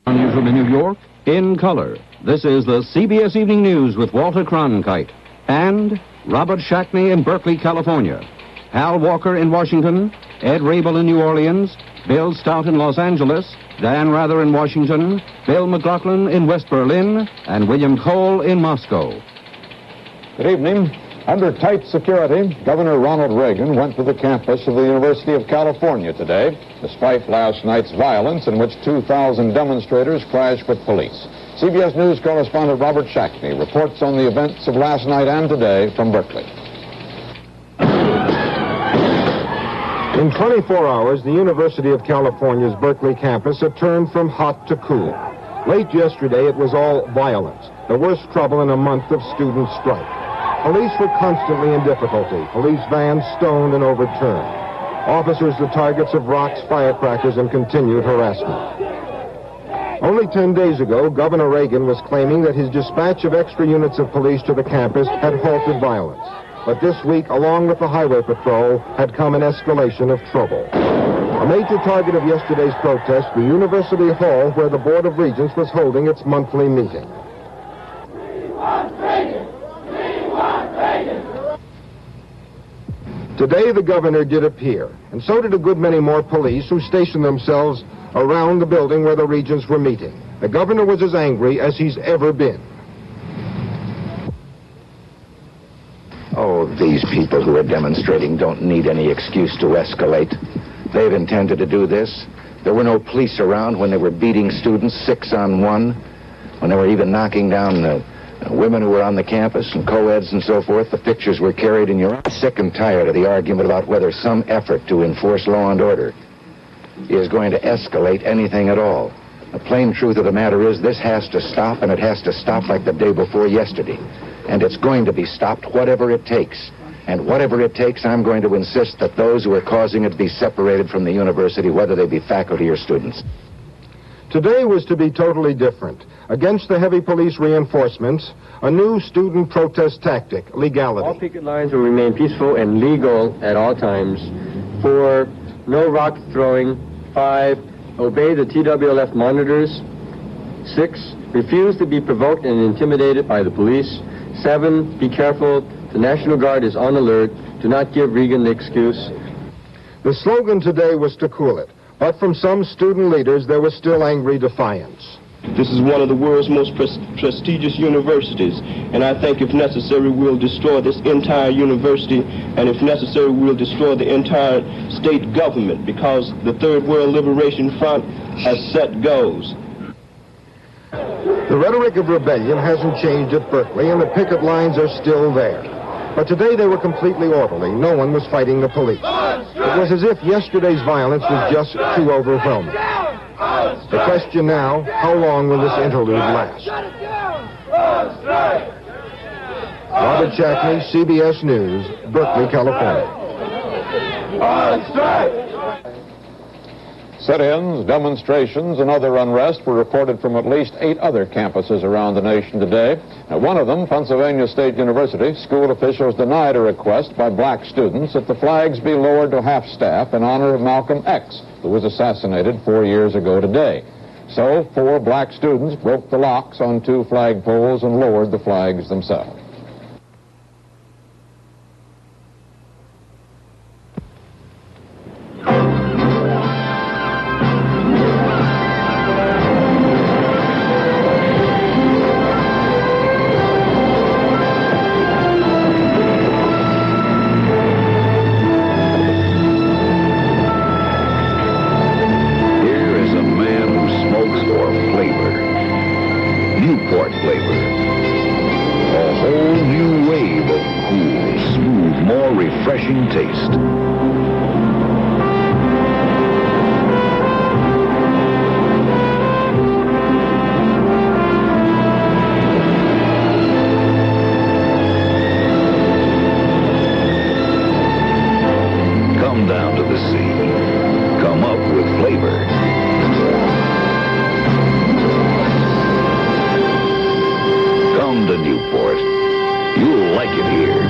Unusual in New York, in color. This is the CBS Evening News with Walter Cronkite and Robert Shackney in Berkeley, California, Hal Walker in Washington, Ed Rabel in New Orleans, Bill Stout in Los Angeles, Dan Rather in Washington, Bill McLaughlin in West Berlin, and William Cole in Moscow. Good evening. Under tight security, Governor Ronald Reagan went to the campus of the University of California today, despite last night's violence in which 2,000 demonstrators clashed with police. CBS News correspondent Robert Shackney reports on the events of last night and today from Berkeley. In 24 hours, the University of California's Berkeley campus had turned from hot to cool. Late yesterday, it was all violence, the worst trouble in a month of student strike. Police were constantly in difficulty. Police vans stoned and overturned. Officers the targets of rocks, firecrackers, and continued harassment. Only 10 days ago, Governor Reagan was claiming that his dispatch of extra units of police to the campus had halted violence. But this week, along with the highway patrol, had come an escalation of trouble. A major target of yesterday's protest, the University Hall, where the Board of Regents was holding its monthly meeting. Today, the governor did appear, and so did a good many more police who stationed themselves around the building where the regents were meeting. The governor was as angry as he's ever been. Oh, these people who are demonstrating don't need any excuse to escalate. They've intended to do this. There were no police around when they were beating students 6 on 1, when they were even knocking down women who were on the campus and co-eds and so forth. The pictures were carried, and you're sick and tired of the argument about whether some effort to enforce law and order is going to escalate anything at all. The plain truth of the matter is this has to stop, and it has to stop like the day before yesterday. And it's going to be stopped whatever it takes. And whatever it takes, I'm going to insist that those who are causing it be separated from the university, whether they be faculty or students. Today was to be totally different. Against the heavy police reinforcements, a new student protest tactic, legality. All picket lines will remain peaceful and legal at all times. 4, no rock throwing. 5, obey the TWLF monitors. 6, refuse to be provoked and intimidated by the police. 7, be careful. The National Guard is on alert. Do not give Reagan the excuse. The slogan today was to cool it. But from some student leaders, there was still angry defiance. This is one of the world's most prestigious universities, and I think if necessary, we'll destroy this entire university, and if necessary, we'll destroy the entire state government, because the Third World Liberation Front has set goals. The rhetoric of rebellion hasn't changed at Berkeley, and the picket lines are still there. But today they were completely orderly. No one was fighting the police. It was as if yesterday's violence was just too overwhelming. The question now, how long will this interlude last? Robert Shackney, CBS News, Berkeley, California. Sit-ins, demonstrations, and other unrest were reported from at least 8 other campuses around the nation today. At one of them, Pennsylvania State University, school officials denied a request by black students that the flags be lowered to half-staff in honor of Malcolm X, who was assassinated 4 years ago today. So 4 black students broke the locks on 2 flagpoles and lowered the flags themselves. Refreshing taste. Come down to the sea. Come up with flavor. Come to Newport. You'll like it here.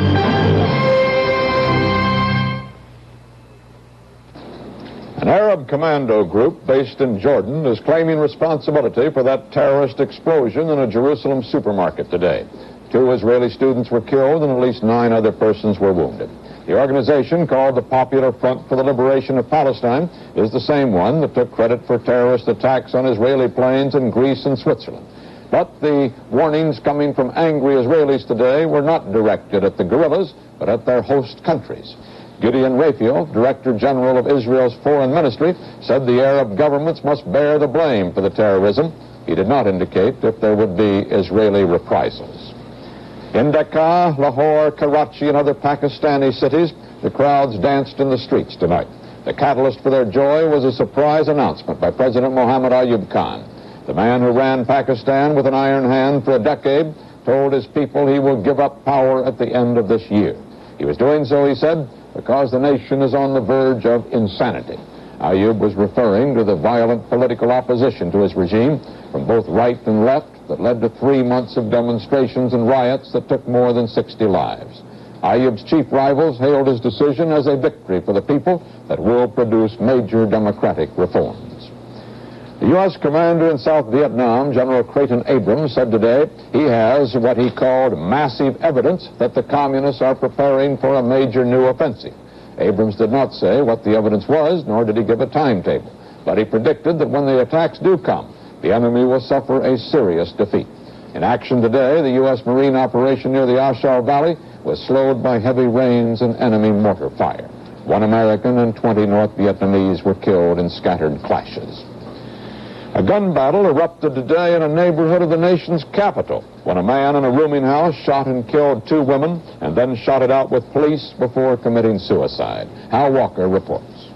commando group based in Jordan is claiming responsibility for that terrorist explosion in a Jerusalem supermarket today. 2 Israeli students were killed and at least 9 other persons were wounded. The organization, called the Popular Front for the Liberation of Palestine, is the same one that took credit for terrorist attacks on Israeli planes in Greece and Switzerland. But the warnings coming from angry Israelis today were not directed at the guerrillas, but at their host countries. Gideon Raphael, Director General of Israel's Foreign Ministry, said the Arab governments must bear the blame for the terrorism. He did not indicate if there would be Israeli reprisals. In Dhaka, Lahore, Karachi, and other Pakistani cities, the crowds danced in the streets tonight. The catalyst for their joy was a surprise announcement by President Mohammed Ayub Khan. The man who ran Pakistan with an iron hand for a decade told his people he will give up power at the end of this year. He was doing so, he said, because the nation is on the verge of insanity. Ayub was referring to the violent political opposition to his regime from both right and left that led to 3 months of demonstrations and riots that took more than 60 lives. Ayub's chief rivals hailed his decision as a victory for the people that will produce major democratic reforms. The U.S. commander in South Vietnam, General Creighton Abrams, said today he has what he called massive evidence that the communists are preparing for a major new offensive. Abrams did not say what the evidence was, nor did he give a timetable, but he predicted that when the attacks do come, the enemy will suffer a serious defeat. In action today, the U.S. Marine operation near the A Shau Valley was slowed by heavy rains and enemy mortar fire. 1 American and 20 North Vietnamese were killed in scattered clashes. A gun battle erupted today in a neighborhood of the nation's capital when a man in a rooming house shot and killed 2 women and then shot it out with police before committing suicide. Hal Walker reports.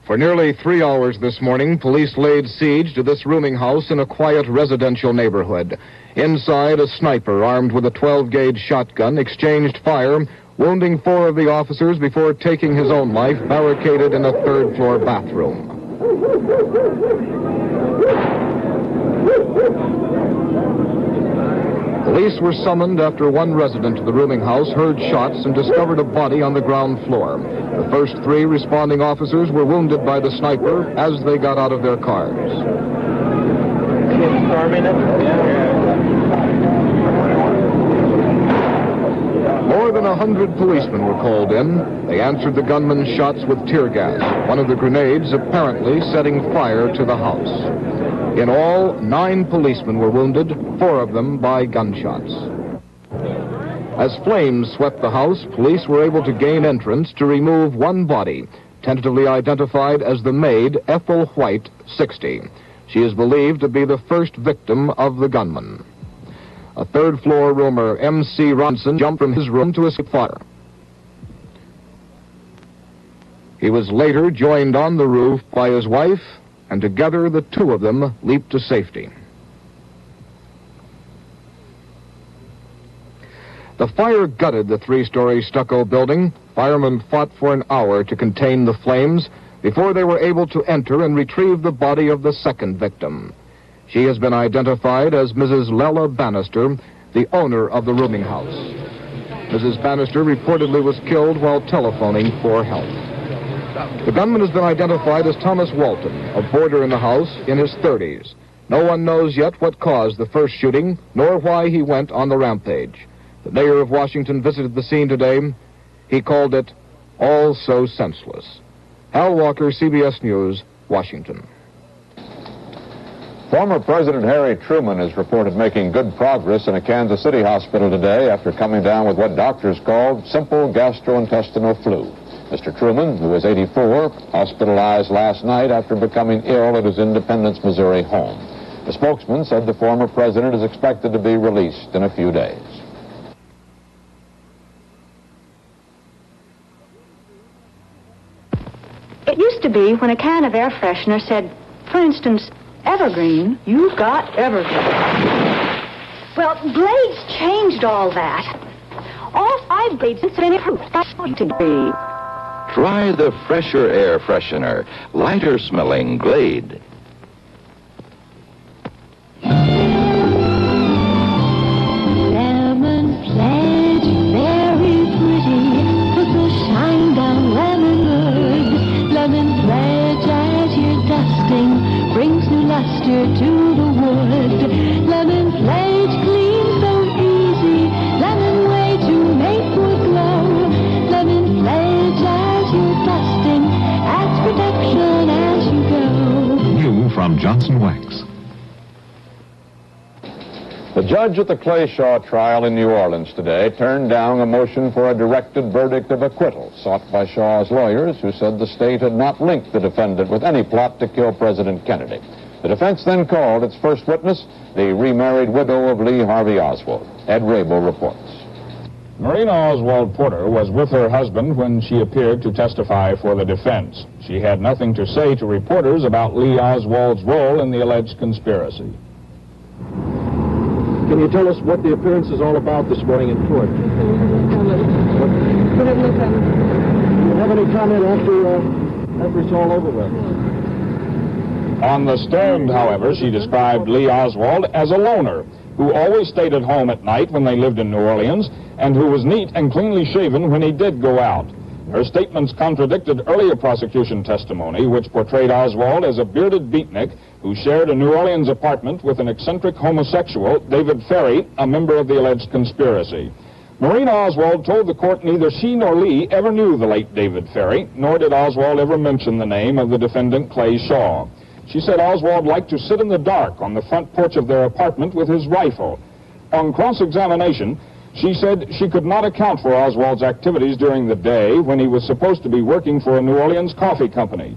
For nearly 3 hours this morning, police laid siege to this rooming house in a quiet residential neighborhood. Inside, a sniper armed with a 12-gauge shotgun exchanged fire, wounding 4 of the officers before taking his own life, barricaded in a 3rd-floor bathroom. Police were summoned after one resident of the rooming house heard shots and discovered a body on the ground floor. The first 3 responding officers were wounded by the sniper as they got out of their cars. More than 100 policemen were called in. They answered the gunman's shots with tear gas, one of the grenades apparently setting fire to the house. In all, 9 policemen were wounded, 4 of them by gunshots. As flames swept the house, police were able to gain entrance to remove one body, tentatively identified as the maid, Ethel White, 60. She is believed to be the first victim of the gunman. A 3rd-floor roomer, M.C. Ronson, jumped from his room to escape fire. He was later joined on the roof by his wife, and together the 2 of them leaped to safety. The fire gutted the 3-story stucco building. Firemen fought for an hour to contain the flames before they were able to enter and retrieve the body of the 2nd victim. She has been identified as Mrs. Lella Bannister, the owner of the rooming house. Mrs. Bannister reportedly was killed while telephoning for help. The gunman has been identified as Thomas Walton, a boarder in the house in his 30s. No one knows yet what caused the first shooting, nor why he went on the rampage. The mayor of Washington visited the scene today. He called it all so senseless. Hal Walker, CBS News, Washington. Former President Harry Truman is reported making good progress in a Kansas City hospital today after coming down with what doctors called simple gastrointestinal flu. Mr. Truman, who is 84, hospitalized last night after becoming ill at his Independence, Missouri home. The spokesman said the former president is expected to be released in a few days. It used to be when a can of air freshener said, for instance, Evergreen, you've got Evergreen. Well, Blades changed all that. All 5 Blades have been improved. That's going to be. Try the fresher air freshener, lighter smelling Glade. Lemon pledge, very pretty. Put the shine down lemon good. Lemon pledge at wood. Lemon flakes clean so easy. Lemon way to make wood glow. Lemon flakes as you're dusting. Adds protection as you go. New from Johnson Wax. The judge at the Clay Shaw trial in New Orleans today turned down a motion for a directed verdict of acquittal sought by Shaw's lawyers, who said the state had not linked the defendant with any plot to kill President Kennedy. The defense then called its first witness, the remarried widow of Lee Harvey Oswald. Ed Rabel reports. Marina Oswald Porter was with her husband when she appeared to testify for the defense. She had nothing to say to reporters about Lee Oswald's role in the alleged conspiracy. Can you tell us what the appearance is all about this morning in court? Do you have any comment after it's all over with? On the stand, however, she described Lee Oswald as a loner who always stayed at home at night when they lived in New Orleans and who was neat and cleanly shaven when he did go out. Her statements contradicted earlier prosecution testimony, which portrayed Oswald as a bearded beatnik who shared a New Orleans apartment with an eccentric homosexual, David Ferry, a member of the alleged conspiracy. Marina Oswald told the court neither she nor Lee ever knew the late David Ferry, nor did Oswald ever mention the name of the defendant, Clay Shaw. She said Oswald liked to sit in the dark on the front porch of their apartment with his rifle. On cross-examination, she said she could not account for Oswald's activities during the day when he was supposed to be working for a New Orleans coffee company.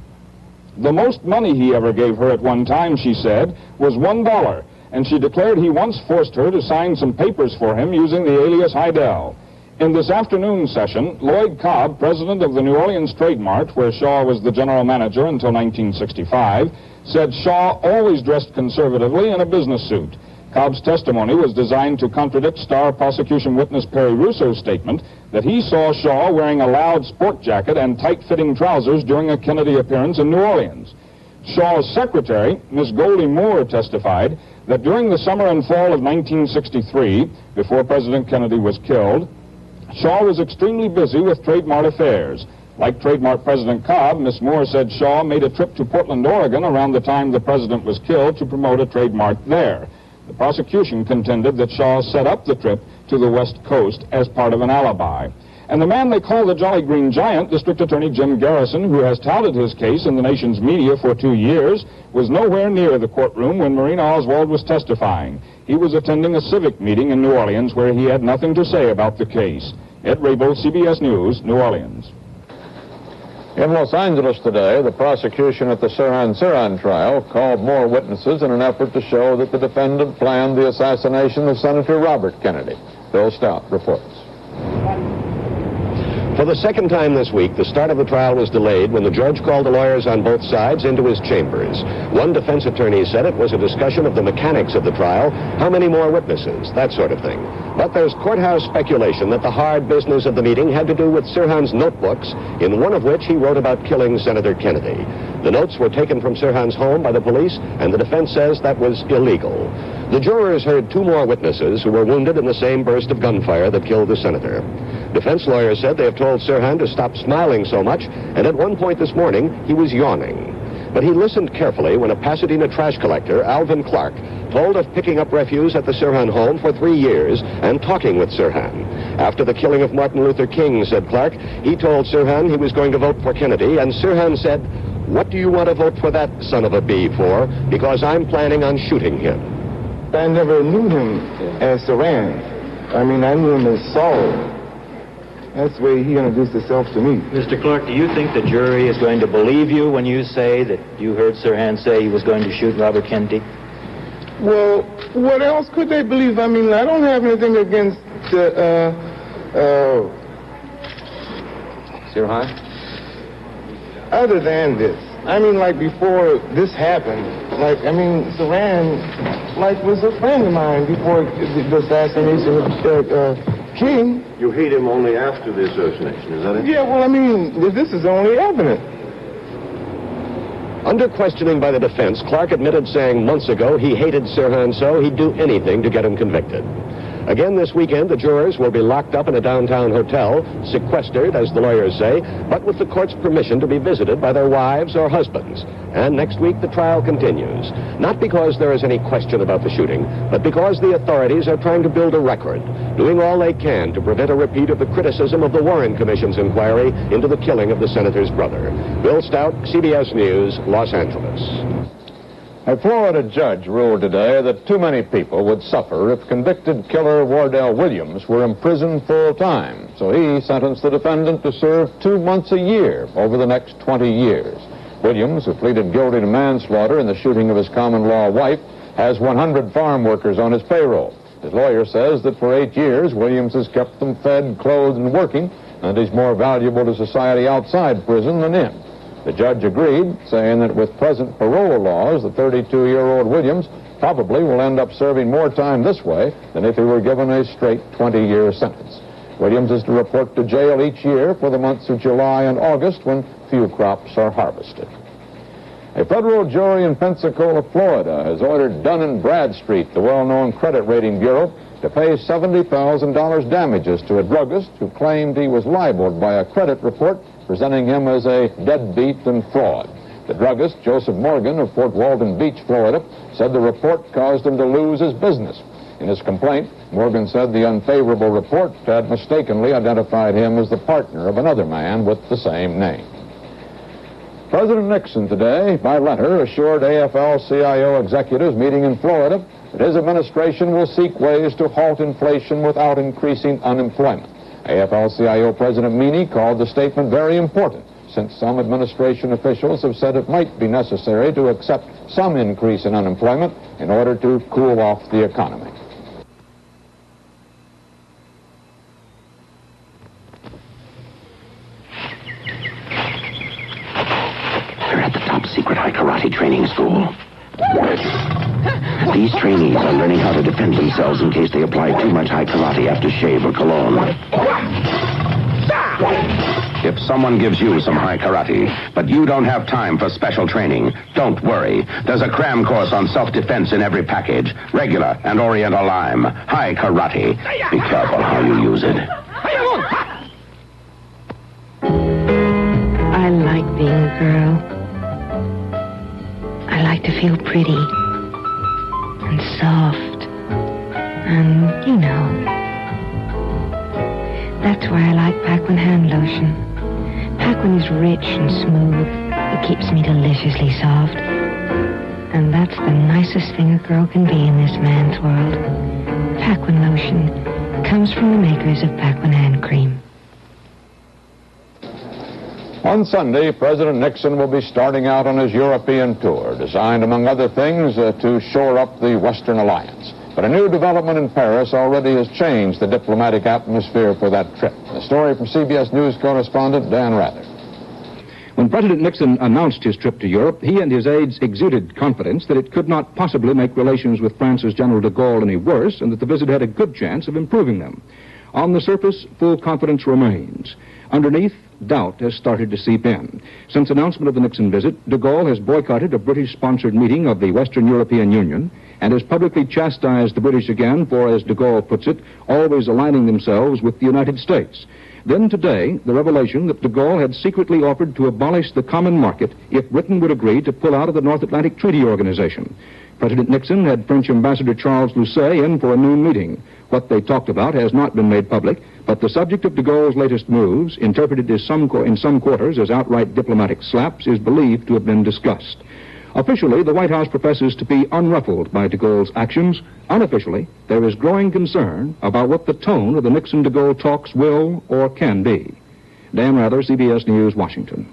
The most money he ever gave her at one time, she said, was $1, and she declared he once forced her to sign some papers for him using the alias Heidel. In this afternoon session, Lloyd Cobb, president of the New Orleans Trade Mart, where Shaw was the general manager until 1965, said Shaw always dressed conservatively in a business suit. Cobb's testimony was designed to contradict star prosecution witness Perry Russo's statement that he saw Shaw wearing a loud sport jacket and tight-fitting trousers during a Kennedy appearance in New Orleans. Shaw's secretary, Miss Goldie Moore, testified that during the summer and fall of 1963, before President Kennedy was killed, Shaw was extremely busy with Trade Mart affairs. Like Trade Mart President Cobb, Miss Moore said Shaw made a trip to Portland, Oregon around the time the president was killed to promote a Trade Mart there. The prosecution contended that Shaw set up the trip to the West Coast as part of an alibi. And the man they call the Jolly Green Giant, District Attorney Jim Garrison, who has touted his case in the nation's media for 2 years, was nowhere near the courtroom when Marina Oswald was testifying. He was attending a civic meeting in New Orleans where he had nothing to say about the case. Ed Rabel, CBS News, New Orleans. In Los Angeles today, the prosecution at the Sirhan trial called more witnesses in an effort to show that the defendant planned the assassination of Senator Robert Kennedy. Bill Stout reports. For the second time this week, the start of the trial was delayed when the judge called the lawyers on both sides into his chambers. One defense attorney said it was a discussion of the mechanics of the trial, how many more witnesses, that sort of thing. But there's courthouse speculation that the hard business of the meeting had to do with Sirhan's notebooks, in one of which he wrote about killing Senator Kennedy. The notes were taken from Sirhan's home by the police, and the defense says that was illegal. The jurors heard 2 more witnesses who were wounded in the same burst of gunfire that killed the senator. Defense lawyers said they have told Sirhan to stop smiling so much, and at one point this morning, he was yawning. But he listened carefully when a Pasadena trash collector, Alvin Clark, told of picking up refuse at the Sirhan home for 3 years and talking with Sirhan. After the killing of Martin Luther King, said Clark, he told Sirhan he was going to vote for Kennedy, and Sirhan said, "What do you want to vote for that son of a bee for? Because I'm planning on shooting him." I never knew him as Sirhan. I mean, I knew him as Saul. That's the way he introduced himself to me. Mr. Clark, do you think the jury is going to believe you when you say that you heard Sirhan say he was going to shoot Robert Kennedy? Well, what else could they believe? I mean, I don't have anything against Sirhan? Other than this. I mean, like, before this happened, like, I mean, Sirhan, like, was a friend of mine before the assassination of King. You hate him only after the assassination, is that it? Yeah, well, I mean, this is only evidence. Under questioning by the defense, Clark admitted saying months ago he hated Sirhan so he'd do anything to get him convicted. Again this weekend, the jurors will be locked up in a downtown hotel, sequestered, as the lawyers say, but with the court's permission to be visited by their wives or husbands. And next week, the trial continues. Not because there is any question about the shooting, but because the authorities are trying to build a record, doing all they can to prevent a repeat of the criticism of the Warren Commission's inquiry into the killing of the senator's brother. Bill Stout, CBS News, Los Angeles. A Florida judge ruled today that too many people would suffer if convicted killer Wardell Williams were imprisoned full time. So he sentenced the defendant to serve 2 months a year over the next 20 years. Williams, who pleaded guilty to manslaughter in the shooting of his common-law wife, has 100 farm workers on his payroll. His lawyer says that for 8 years, Williams has kept them fed, clothed, and working, and he's more valuable to society outside prison than in. The judge agreed, saying that with present parole laws, the 32-year-old Williams probably will end up serving more time this way than if he were given a straight 20-year sentence. Williams is to report to jail each year for the months of July and August when few crops are harvested. A federal jury in Pensacola, Florida, has ordered Dun & Bradstreet, the well-known credit rating bureau, to pay $70,000 damages to a druggist who claimed he was libeled by a credit report presenting him as a deadbeat and fraud. The druggist, Joseph Morgan of Fort Walton Beach, Florida, said the report caused him to lose his business. In his complaint, Morgan said the unfavorable report had mistakenly identified him as the partner of another man with the same name. President Nixon today, by letter, assured AFL-CIO executives meeting in Florida that his administration will seek ways to halt inflation without increasing unemployment. AFL-CIO President Meany called the statement very important, since some administration officials have said it might be necessary to accept some increase in unemployment in order to cool off the economy. They're at the top secret high karate training school. These trainees are learning how to defend themselves in case they apply too much high karate after shave or cologne. If someone gives you some high karate, but you don't have time for special training, don't worry. There's a cram course on self-defense in every package. Regular and Oriental Lime. High karate. Be careful how you use it. I like being a girl. I like to feel pretty and soft and, you know. That's why I like Paquin hand lotion. Paquin is rich and smooth. It keeps me deliciously soft. And that's the nicest thing a girl can be in this man's world. Paquin lotion comes from the makers of Paquin hand cream. On Sunday, President Nixon will be starting out on his European tour, designed, among other things, to shore up the Western alliance. But a new development in Paris already has changed the diplomatic atmosphere for that trip. A story from CBS News correspondent Dan Rather. When President Nixon announced his trip to Europe, he and his aides exuded confidence that it could not possibly make relations with France's General de Gaulle any worse, and that the visit had a good chance of improving them. On the surface, full confidence remains. Underneath, doubt has started to seep in. Since announcement of the Nixon visit, de Gaulle has boycotted a British-sponsored meeting of the Western European Union and has publicly chastised the British again for, as de Gaulle puts it, always aligning themselves with the United States. Then today, the revelation that de Gaulle had secretly offered to abolish the common market if Britain would agree to pull out of the North Atlantic Treaty Organization. President Nixon had French Ambassador Charles Lucet in for a noon meeting. What they talked about has not been made public, but the subject of de Gaulle's latest moves, interpreted as in some quarters as outright diplomatic slaps, is believed to have been discussed. Officially, the White House professes to be unruffled by de Gaulle's actions. Unofficially, there is growing concern about what the tone of the Nixon-de Gaulle talks will or can be. Dan Rather, CBS News, Washington.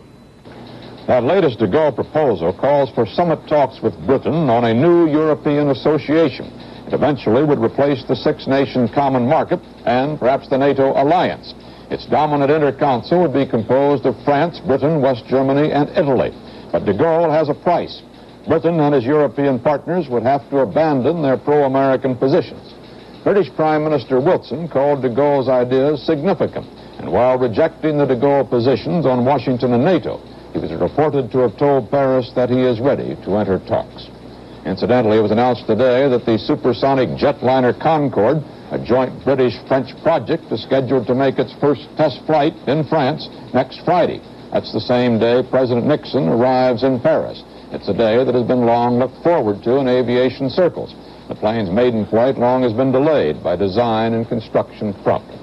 That latest de Gaulle proposal calls for summit talks with Britain on a new European association. It eventually would replace the six-nation common market and perhaps the NATO alliance. Its dominant inter-council would be composed of France, Britain, West Germany, and Italy. But de Gaulle has a price. Britain and his European partners would have to abandon their pro-American positions. British Prime Minister Wilson called de Gaulle's ideas significant, and while rejecting the de Gaulle positions on Washington and NATO, he was reported to have told Paris that he is ready to enter talks. Incidentally, it was announced today that the supersonic jetliner Concorde A joint British-French project is scheduled to make its first test flight in France next Friday. That's the same day President Nixon arrives in Paris. It's a day that has been long looked forward to in aviation circles. The plane's maiden flight long has been delayed by design and construction problems.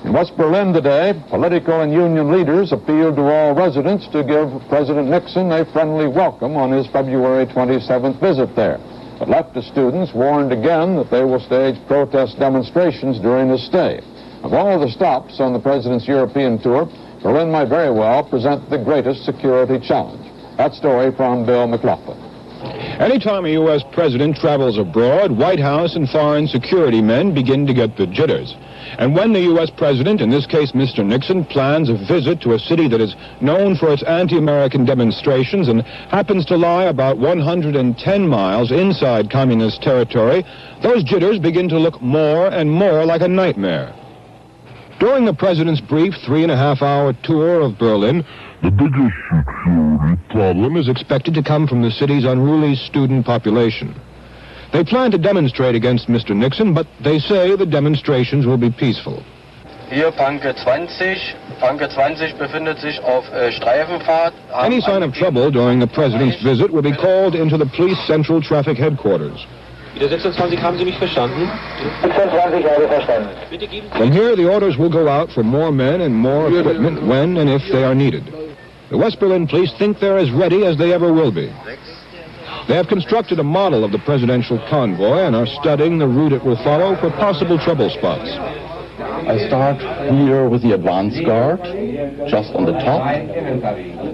In West Berlin today, political and union leaders appealed to all residents to give President Nixon a friendly welcome on his February 27th visit there. But leftist students warned again that they will stage protest demonstrations during his stay. Of all the stops on the president's European tour, Berlin might very well present the greatest security challenge. That story from Bill McLaughlin. Anytime a U.S. president travels abroad, White House and foreign security men begin to get the jitters. And when the U.S. president, in this case Mr. Nixon, plans a visit to a city that is known for its anti-American demonstrations and happens to lie about 110 miles inside communist territory, those jitters begin to look more and more like a nightmare. During the president's brief 3.5-hour tour of Berlin, the biggest security problem is expected to come from the city's unruly student population. They plan to demonstrate against Mr. Nixon, but they say the demonstrations will be peaceful. Hier Panke 20. Panke 20 befindet sich auf Streifenfahrt. Any sign of trouble during the president's visit will be called into the police central traffic headquarters. Wieder 26, haben Sie mich verstanden? 26 habe verstanden. From here, the orders will go out for more men and more equipment when and if they are needed. The West Berlin police think they're as ready as they ever will be. They have constructed a model of the presidential convoy and are studying the route it will follow for possible trouble spots. I start here with the advance guard, just on the top.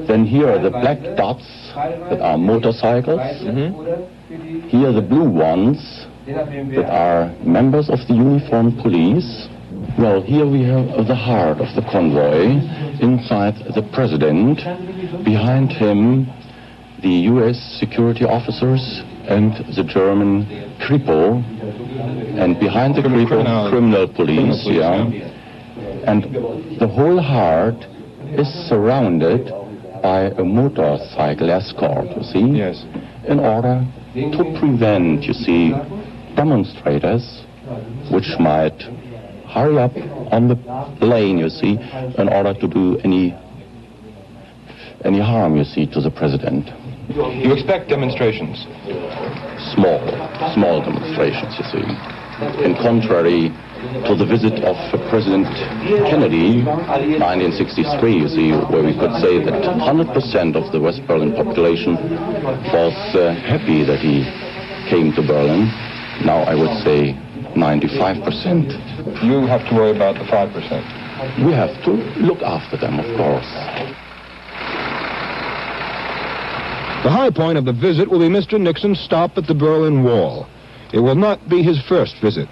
Then here are the black dots that are motorcycles. Here the blue ones that are members of the uniformed police. Well, here we have the heart of the convoy. Inside the president, behind him the U.S. security officers and the German Kripo, and behind the Kripo, criminal police, yeah. And the whole heart is surrounded by a motorcycle escort, you see? Yes. In order to prevent, you see, demonstrators which might hurry up on the lane, you see, in order to do any harm, you see, to the president. You expect demonstrations? Small demonstrations, you see. In contrary to the visit of President Kennedy, 1963, you see, where we could say that 100% of the West Berlin population was happy that he came to Berlin. Now I would say 95%. You have to worry about the 5%. We have to look after them, of course. The high point of the visit will be Mr. Nixon's stop at the Berlin Wall. It will not be his first visit.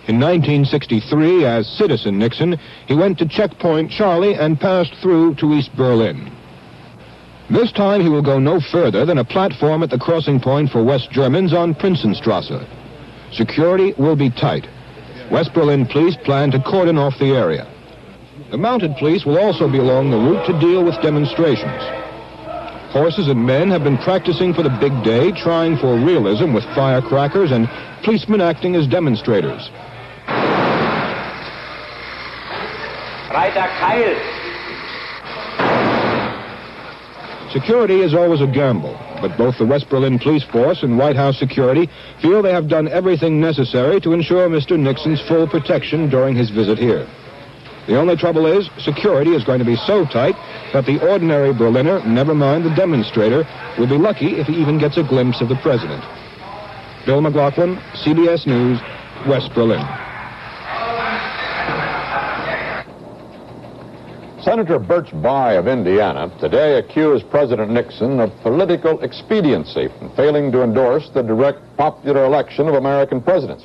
In 1963, as Citizen Nixon, he went to Checkpoint Charlie and passed through to East Berlin. This time he will go no further than a platform at the crossing point for West Germans on Prinzenstrasse. Security will be tight. West Berlin police plan to cordon off the area. The mounted police will also be along the route to deal with demonstrations. Horses and men have been practicing for the big day, trying for realism with firecrackers and policemen acting as demonstrators. Reiter Keil. Security is always a gamble, but both the West Berlin police force and White House security feel they have done everything necessary to ensure Mr. Nixon's full protection during his visit here. The only trouble is, security is going to be so tight that the ordinary Berliner, never mind the demonstrator, will be lucky if he even gets a glimpse of the president. Bill McLaughlin, CBS News, West Berlin. Senator Birch Bayh of Indiana today accused President Nixon of political expediency in failing to endorse the direct popular election of American presidents.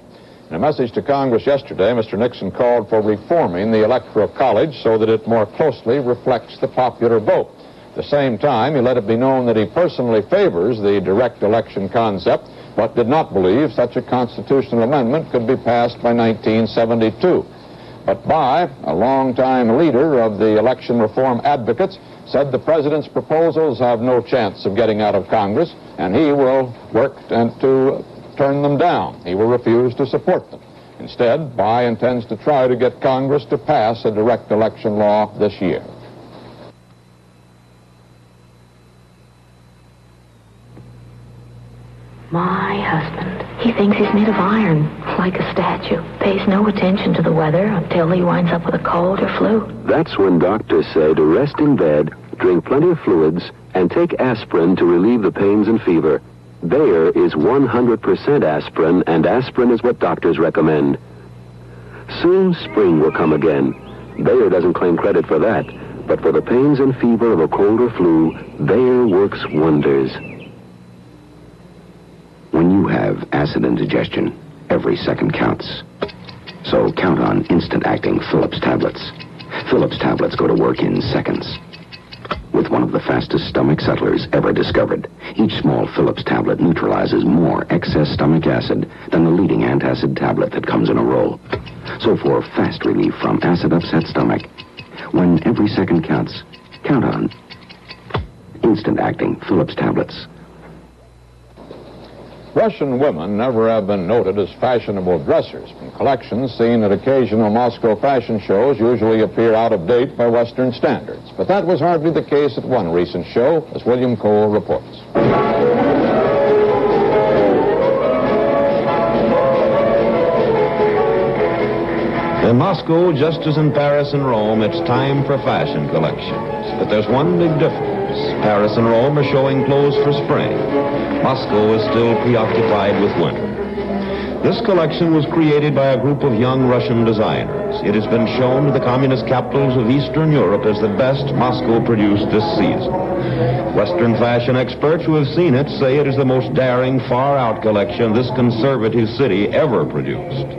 In a message to Congress yesterday, Mr. Nixon called for reforming the Electoral College so that it more closely reflects the popular vote. At the same time, he let it be known that he personally favors the direct election concept, but did not believe such a constitutional amendment could be passed by 1972. But Bayh, a longtime leader of the election reform advocates, said the president's proposals have no chance of getting out of Congress, and he will work to turn them down. He will refuse to support them. Instead, Bai intends to try to get Congress to pass a direct election law this year. My husband, he thinks he's made of iron, like a statue. Pays no attention to the weather until he winds up with a cold or flu. That's when doctors say to rest in bed, drink plenty of fluids, and take aspirin to relieve the pains and fever. Bayer is 100% aspirin, and aspirin is what doctors recommend. Soon spring will come again. Bayer doesn't claim credit for that, but for the pains and fever of a cold or flu, Bayer works wonders. When you have acid indigestion, every second counts. So count on instant-acting Phillips tablets. Phillips tablets go to work in seconds. With one of the fastest stomach settlers ever discovered, each small Phillips tablet neutralizes more excess stomach acid than the leading antacid tablet that comes in a roll. So for fast relief from acid-upset stomach, when every second counts, count on instant-acting Phillips tablets. Russian women never have been noted as fashionable dressers, and collections seen at occasional Moscow fashion shows usually appear out of date by Western standards. But that was hardly the case at one recent show, as William Cole reports. In Moscow, just as in Paris and Rome, it's time for fashion collections. But there's one big difference. Paris and Rome are showing clothes for spring. Moscow is still preoccupied with winter. This collection was created by a group of young Russian designers. It has been shown to the communist capitals of Eastern Europe as the best Moscow produced this season. Western fashion experts who have seen it say it is the most daring, far-out collection this conservative city ever produced.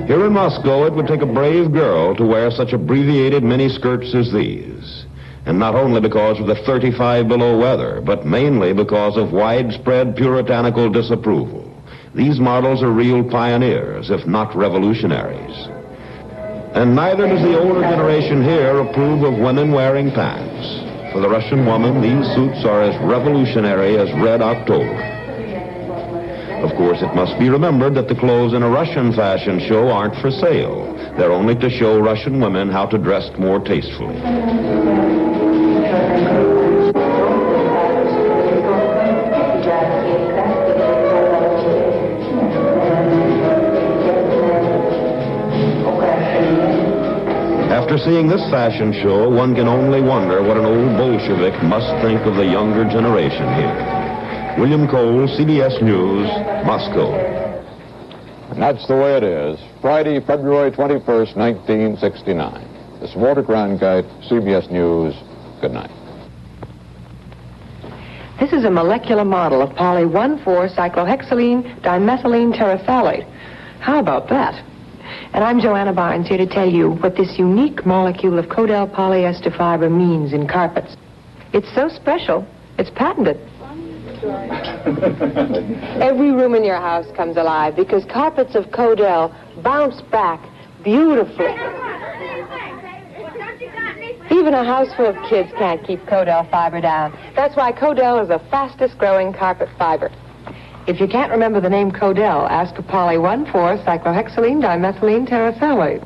Here in Moscow, it would take a brave girl to wear such abbreviated miniskirts as these. And not only because of the 35 below weather, but mainly because of widespread puritanical disapproval. These models are real pioneers, if not revolutionaries. And neither does the older generation here approve of women wearing pants. For the Russian woman, these suits are as revolutionary as Red October. Of course, it must be remembered that the clothes in a Russian fashion show aren't for sale. They're only to show Russian women how to dress more tastefully. After seeing this fashion show, one can only wonder what an old Bolshevik must think of the younger generation here. William Cole, CBS News, Moscow. And that's the way it is. Friday, February 21st, 1969. This is Walter Cronkite, CBS News. Good night. This is a molecular model of poly-1,4-cyclohexylene dimethylene terephthalate. How about that? And I'm Joanna Barnes, here to tell you what this unique molecule of Codel polyester fiber means in carpets. It's so special, it's patented. Every room in your house comes alive because carpets of Codel bounce back beautifully. Even a house full of kids can't keep Codel fiber down. That's why Codel is the fastest growing carpet fiber. If you can't remember the name Codel, ask a poly-1,4-cyclohexylene dimethylene terephthalate.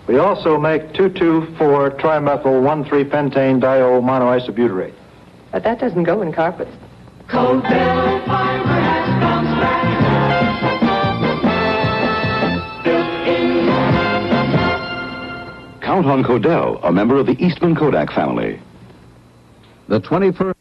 We also make 2,2,4-trimethyl-1,3-pentane diol monoisobutyrate. But that doesn't go in carpets. Codel fiber has bounced back. Count on Codel, a member of the Eastman Kodak family. The 21st